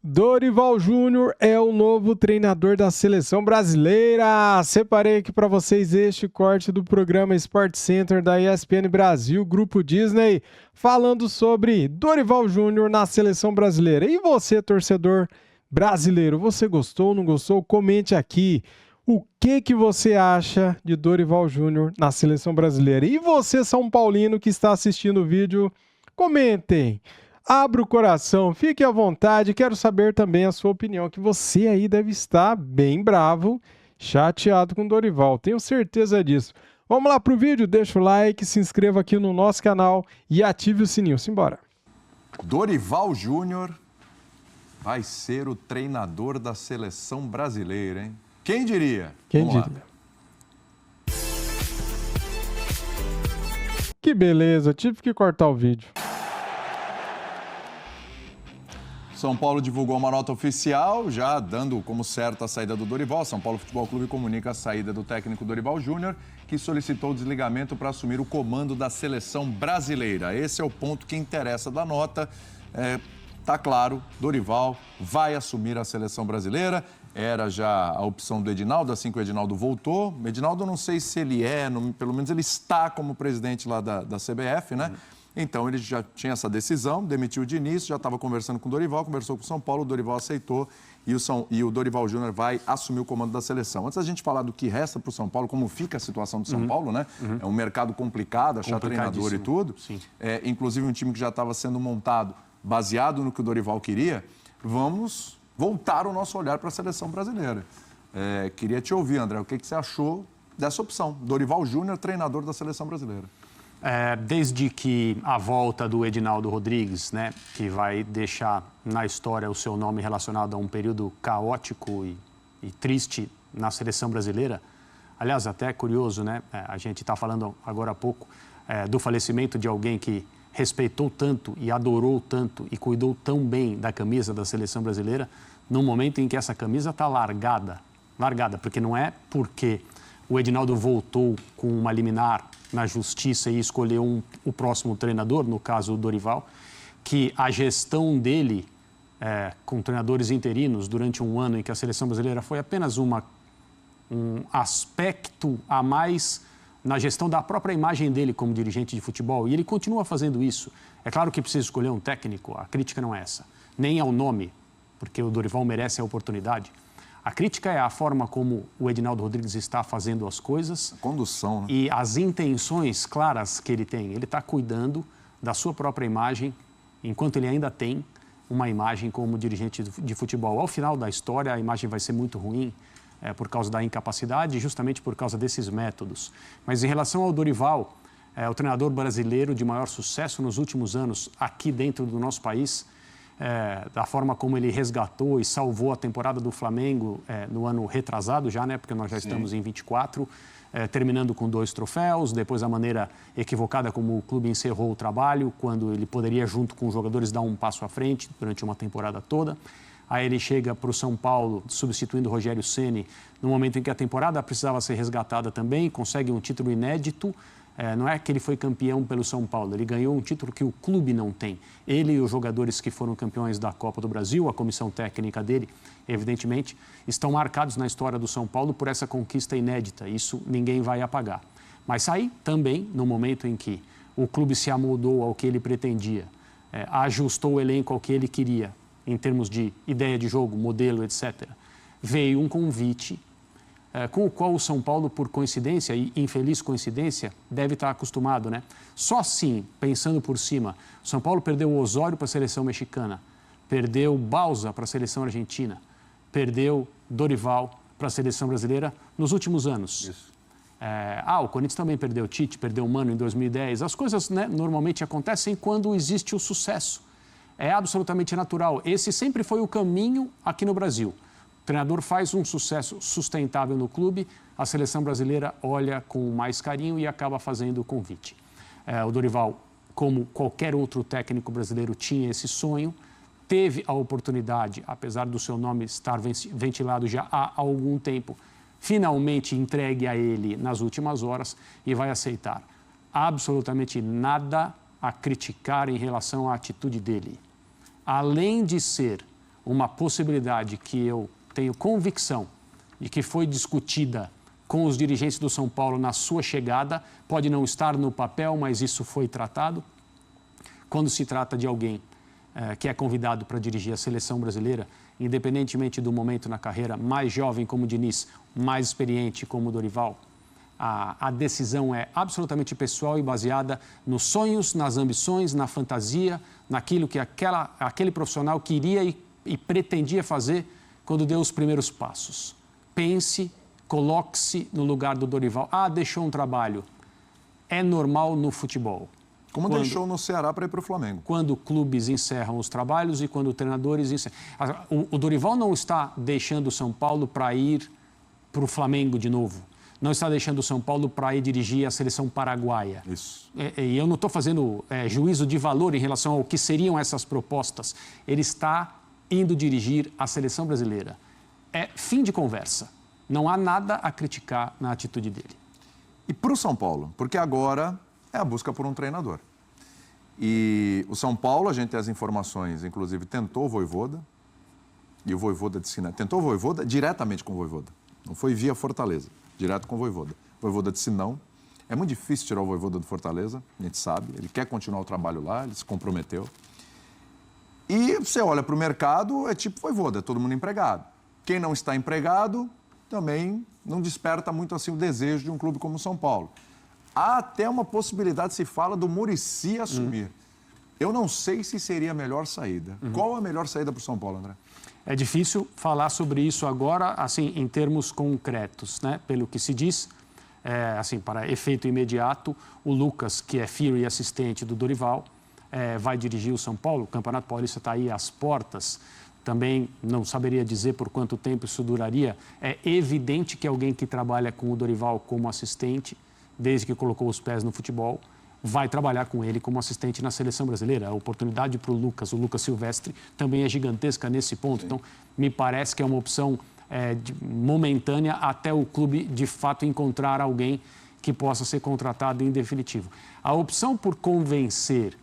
Dorival Júnior é o novo treinador da seleção brasileira. Separei aqui para vocês este corte do programa Sport Center da ESPN Brasil, Grupo Disney, falando sobre Dorival Júnior na seleção brasileira. E você, torcedor brasileiro, você gostou, não gostou? Comente aqui. O que você acha de Dorival Júnior na seleção brasileira? E você, São Paulino, que está assistindo o vídeo, comentem. Abra o coração, fique à vontade, quero saber também a sua opinião, que você aí deve estar bem bravo, chateado com o Dorival, tenho certeza disso. Vamos lá pro vídeo, deixa o like, se inscreva aqui no nosso canal e ative o sininho, simbora. Dorival Júnior vai ser o treinador da seleção brasileira, hein? Quem diria? Quem diria? Que beleza, tive que cortar o vídeo. São Paulo divulgou uma nota oficial, já dando como certo a saída do Dorival. São Paulo Futebol Clube comunica a saída do técnico Dorival Júnior, que solicitou o desligamento para assumir o comando da seleção brasileira. Esse é o ponto que interessa da nota. Tá claro, Dorival vai assumir a seleção brasileira. Era já a opção do Edinaldo, assim que o Edinaldo voltou. O Edinaldo, eu não sei se ele pelo menos ele está como presidente lá da CBF, né? Então, ele já tinha essa decisão, demitiu o Diniz, já estava conversando com o Dorival, conversou com o São Paulo, o Dorival aceitou e o Dorival Júnior vai assumir o comando da seleção. Antes da gente falar do que resta para o São Paulo, como fica a situação do São Paulo, né? É um mercado complicado, achar treinador e tudo. Inclusive, um time que já estava sendo montado baseado no que o Dorival queria. Vamos voltar o nosso olhar para a seleção brasileira. Queria te ouvir, André, o que você achou dessa opção? Dorival Júnior, treinador da seleção brasileira. Desde que a volta do Edinaldo Rodrigues, né, que vai deixar na história o seu nome relacionado a um período caótico e triste na seleção brasileira. Aliás, até curioso, né? A gente está falando agora há pouco do falecimento de alguém que respeitou tanto e adorou tanto e cuidou tão bem da camisa da seleção brasileira, num momento em que essa camisa está largada, porque não é porque o Edinaldo voltou com uma liminar na justiça e escolheu o próximo treinador, no caso o Dorival, que a gestão dele com treinadores interinos durante um ano em que a seleção brasileira foi apenas um aspecto a mais na gestão da própria imagem dele como dirigente de futebol, e ele continua fazendo isso. É claro que precisa escolher um técnico, a crítica não é essa, nem ao nome, porque o Dorival merece a oportunidade. A crítica é a forma como o Edinaldo Rodrigues está fazendo as coisas. A condução, né? E as intenções claras que ele tem. Ele está cuidando da sua própria imagem, enquanto ele ainda tem uma imagem como dirigente de futebol. Ao final da história, a imagem vai ser muito ruim por causa da incapacidade e justamente por causa desses métodos. Mas em relação ao Dorival, o treinador brasileiro de maior sucesso nos últimos anos aqui dentro do nosso país, da forma como ele resgatou e salvou a temporada do Flamengo no ano retrasado já, né? Porque nós já estamos em 24, terminando com 2 troféus, depois a maneira equivocada como o clube encerrou o trabalho, quando ele poderia, junto com os jogadores, dar um passo à frente durante uma temporada toda. Aí ele chega para o São Paulo, substituindo o Rogério Ceni, no momento em que a temporada precisava ser resgatada também, consegue um título inédito. Não é que ele foi campeão pelo São Paulo, ele ganhou um título que o clube não tem. Ele e os jogadores que foram campeões da Copa do Brasil, a comissão técnica dele, evidentemente, estão marcados na história do São Paulo por essa conquista inédita. Isso ninguém vai apagar. Mas aí também, no momento em que o clube se amoldou ao que ele pretendia, ajustou o elenco ao que ele queria, em termos de ideia de jogo, modelo, etc., veio um convite com o qual o São Paulo, por coincidência, e infeliz coincidência, deve estar acostumado, né? Só assim, pensando por cima, o São Paulo perdeu o Osório para a seleção mexicana, perdeu Bausa para a seleção argentina, perdeu Dorival para a seleção brasileira nos últimos anos. Isso. O Corinthians também perdeu o Tite, perdeu o Mano em 2010. As coisas, né, normalmente acontecem quando existe o sucesso. É absolutamente natural. Esse sempre foi o caminho aqui no Brasil. O treinador faz um sucesso sustentável no clube, a seleção brasileira olha com mais carinho e acaba fazendo o convite. O Dorival, como qualquer outro técnico brasileiro, tinha esse sonho, teve a oportunidade, apesar do seu nome estar ventilado já há algum tempo, finalmente entregue a ele nas últimas horas e vai aceitar. Absolutamente nada a criticar em relação à atitude dele. Além de ser uma possibilidade que eu tenho convicção de que foi discutida com os dirigentes do São Paulo na sua chegada, pode não estar no papel, mas isso foi tratado. Quando se trata de alguém que é convidado para dirigir a seleção brasileira, independentemente do momento na carreira, mais jovem como o Diniz, mais experiente como o Dorival, a decisão é absolutamente pessoal e baseada nos sonhos, nas ambições, na fantasia, naquilo que aquele profissional queria e pretendia fazer quando deu os primeiros passos. Pense, coloque-se no lugar do Dorival. Deixou um trabalho. É normal no futebol. Como deixou no Ceará para ir para o Flamengo. Quando clubes encerram os trabalhos e quando treinadores encerram. O Dorival não está deixando o São Paulo para ir para o Flamengo de novo. Não está deixando o São Paulo para ir dirigir a seleção paraguaia. Isso. E eu não estou fazendo juízo de valor em relação ao que seriam essas propostas. Ele está indo dirigir a seleção brasileira. É fim de conversa. Não há nada a criticar na atitude dele. E para o São Paulo? Porque agora é a busca por um treinador. E o São Paulo, a gente tem as informações, inclusive tentou o Vojvoda, e o Vojvoda disse que não. Tentou o Vojvoda diretamente com o Vojvoda. Não foi via Fortaleza, direto com o Vojvoda. O Vojvoda disse não. É muito difícil tirar o Vojvoda do Fortaleza, a gente sabe. Ele quer continuar o trabalho lá, ele se comprometeu. E você olha para o mercado, é tipo Vojvoda, é todo mundo empregado. Quem não está empregado também não desperta muito assim o desejo de um clube como o São Paulo. Há até uma possibilidade, se fala, do Muricy assumir. Eu não sei se seria a melhor saída. Qual a melhor saída para o São Paulo, André? É difícil falar sobre isso agora, assim, em termos concretos, né? Pelo que se diz, assim, para efeito imediato, o Lucas, que é filho e assistente do Dorival, vai dirigir o São Paulo. O Campeonato Paulista está aí às portas. Também não saberia dizer por quanto tempo isso duraria. É evidente que alguém que trabalha com o Dorival como assistente, desde que colocou os pés no futebol, vai trabalhar com ele como assistente na seleção brasileira. A oportunidade para o Lucas Silvestre, também é gigantesca nesse ponto. Sim. Então, me parece que é uma opção momentânea até o clube, de fato, encontrar alguém que possa ser contratado em definitivo. A opção por convencer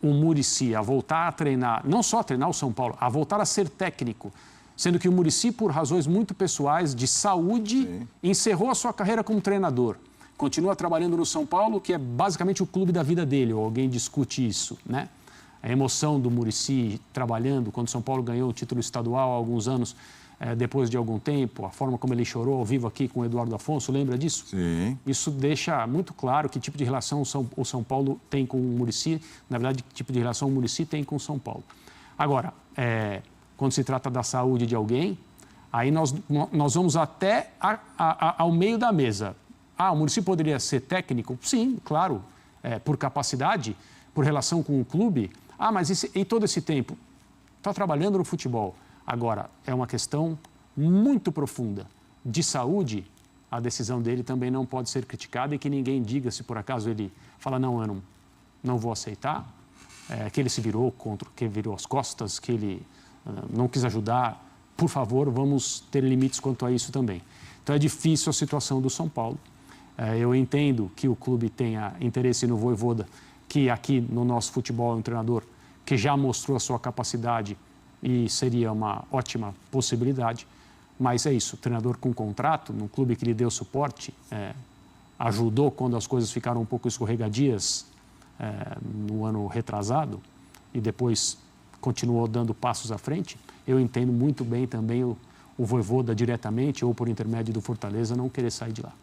o Muricy a voltar a treinar, não só a treinar o São Paulo, a voltar a ser técnico, sendo que o Muricy, por razões muito pessoais, de saúde, sim, encerrou a sua carreira como treinador. Continua trabalhando no São Paulo, que é basicamente o clube da vida dele, ou alguém discute isso, né? A emoção do Muricy trabalhando, quando o São Paulo ganhou o título estadual há alguns anos, depois de algum tempo, a forma como ele chorou ao vivo aqui com o Eduardo Afonso, lembra disso? Sim. Isso deixa muito claro que tipo de relação o São Paulo tem com o Muricy, na verdade, que tipo de relação o Muricy tem com o São Paulo. Agora, quando se trata da saúde de alguém, aí nós vamos até ao meio da mesa. O Muricy poderia ser técnico? Sim, claro, por capacidade, por relação com o clube. Mas e todo esse tempo? Está trabalhando no futebol. Agora, é uma questão muito profunda de saúde. A decisão dele também não pode ser criticada e que ninguém diga, se por acaso ele fala, não, eu não vou aceitar, que ele se virou contra, que virou as costas, que ele não quis ajudar. Por favor, vamos ter limites quanto a isso também. Então, é difícil a situação do São Paulo. Eu entendo que o clube tenha interesse no Vojvoda, que aqui no nosso futebol é um treinador que já mostrou a sua capacidade e seria uma ótima possibilidade. Mas é isso, treinador com contrato, num clube que lhe deu suporte, ajudou quando as coisas ficaram um pouco escorregadias no ano retrasado e depois continuou dando passos à frente. Eu entendo muito bem também o Vojvoda diretamente ou por intermédio do Fortaleza não querer sair de lá.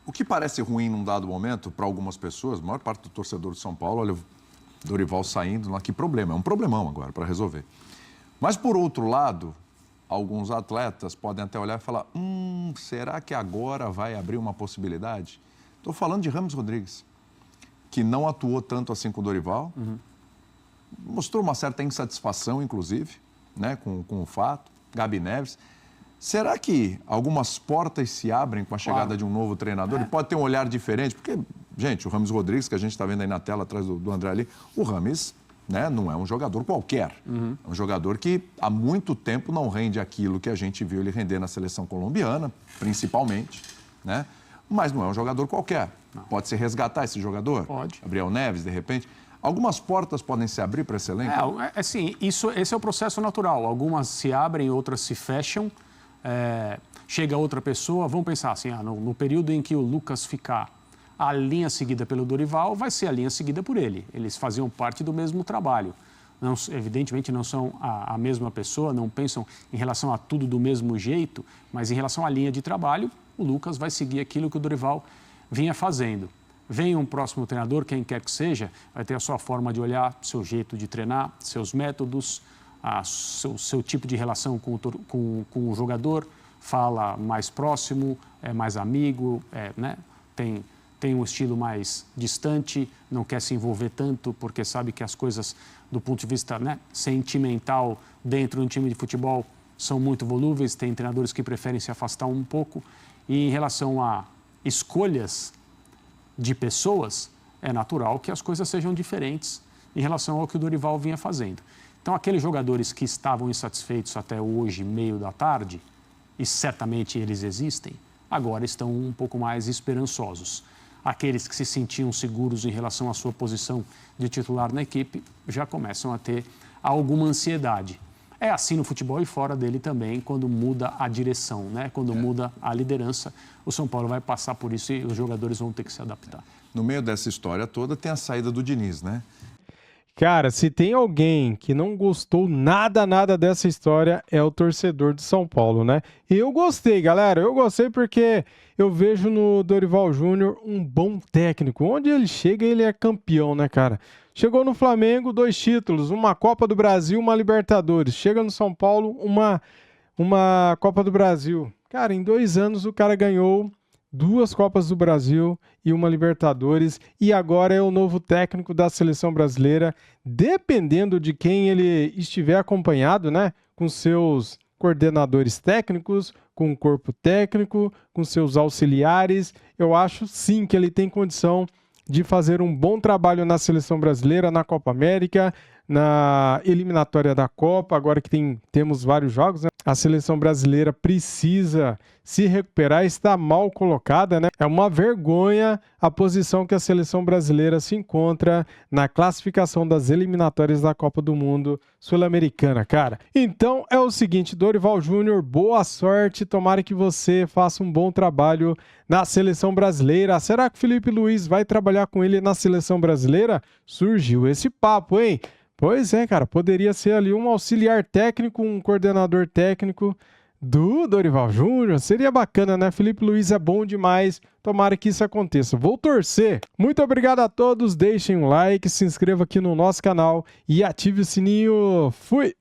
O que parece ruim num dado momento para algumas pessoas, a maior parte do torcedor de São Paulo, olha o Dorival saindo, que problema, é um problemão agora para resolver. Mas, por outro lado, alguns atletas podem até olhar e falar, será que agora vai abrir uma possibilidade? Estou falando de Rames Rodrigues, que não atuou tanto assim com o Dorival, mostrou uma certa insatisfação, inclusive, né, com o fato, Gabi Neves. Será que algumas portas se abrem com a chegada de um novo treinador? Ele pode ter um olhar diferente, porque, gente, o Rames Rodrigues, que a gente está vendo aí na tela atrás do André ali, o Rames, né, não é um jogador qualquer. É um jogador que há muito tempo não rende aquilo que a gente viu ele render na seleção colombiana, principalmente, né? Mas não é um jogador qualquer. Não. Pode se resgatar esse jogador? Pode. Gabriel Neves, de repente. Algumas portas podem se abrir para esse elenco? Sim, esse é o processo natural. Algumas se abrem, outras se fecham. Chega outra pessoa, vamos pensar assim, no período em que o Lucas ficar, a linha seguida pelo Dorival vai ser a linha seguida por ele. Eles faziam parte do mesmo trabalho. Não, evidentemente não são a mesma pessoa, não pensam em relação a tudo do mesmo jeito, mas em relação à linha de trabalho, o Lucas vai seguir aquilo que o Dorival vinha fazendo. Vem um próximo treinador, quem quer que seja, vai ter a sua forma de olhar, seu jeito de treinar, seus métodos, seu tipo de relação com o jogador, fala mais próximo, é mais amigo, né? Tem um estilo mais distante, não quer se envolver tanto porque sabe que as coisas do ponto de vista, né, sentimental dentro de um time de futebol são muito volúveis, tem treinadores que preferem se afastar um pouco. E em relação a escolhas de pessoas, é natural que as coisas sejam diferentes em relação ao que o Dorival vinha fazendo. Então, aqueles jogadores que estavam insatisfeitos até hoje, meio da tarde, e certamente eles existem, agora estão um pouco mais esperançosos. Aqueles que se sentiam seguros em relação à sua posição de titular na equipe já começam a ter alguma ansiedade. É assim no futebol e fora dele também, quando muda a direção, né? Quando muda a liderança, o São Paulo vai passar por isso e os jogadores vão ter que se adaptar. No meio dessa história toda tem a saída do Diniz, né? Cara, se tem alguém que não gostou nada dessa história, é o torcedor de São Paulo, né? E eu gostei, galera. Eu gostei porque eu vejo no Dorival Júnior um bom técnico. Onde ele chega, ele é campeão, né, cara? Chegou no Flamengo, 2 títulos, uma Copa do Brasil, uma Libertadores. Chega no São Paulo, uma Copa do Brasil. Cara, em 2 anos o cara ganhou 2 Copas do Brasil e uma Libertadores, e agora é o novo técnico da seleção brasileira, dependendo de quem ele estiver acompanhado, né? Com seus coordenadores técnicos, com o corpo técnico, com seus auxiliares, eu acho sim que ele tem condição de fazer um bom trabalho na seleção brasileira, na Copa América, na eliminatória da Copa, agora que temos vários jogos, né? A seleção brasileira precisa se recuperar, está mal colocada, né? É uma vergonha a posição que a seleção brasileira se encontra na classificação das eliminatórias da Copa do Mundo Sul-Americana, cara. Então é o seguinte, Dorival Júnior, boa sorte, tomara que você faça um bom trabalho na seleção brasileira. Será que o Felipe Luiz vai trabalhar com ele na seleção brasileira? Surgiu esse papo, hein? Pois é, cara, poderia ser ali um auxiliar técnico, um coordenador técnico do Dorival Júnior. Seria bacana, né? Felipe Luiz é bom demais. Tomara que isso aconteça. Vou torcer. Muito obrigado a todos. Deixem um like, se inscreva aqui no nosso canal e ative o sininho. Fui!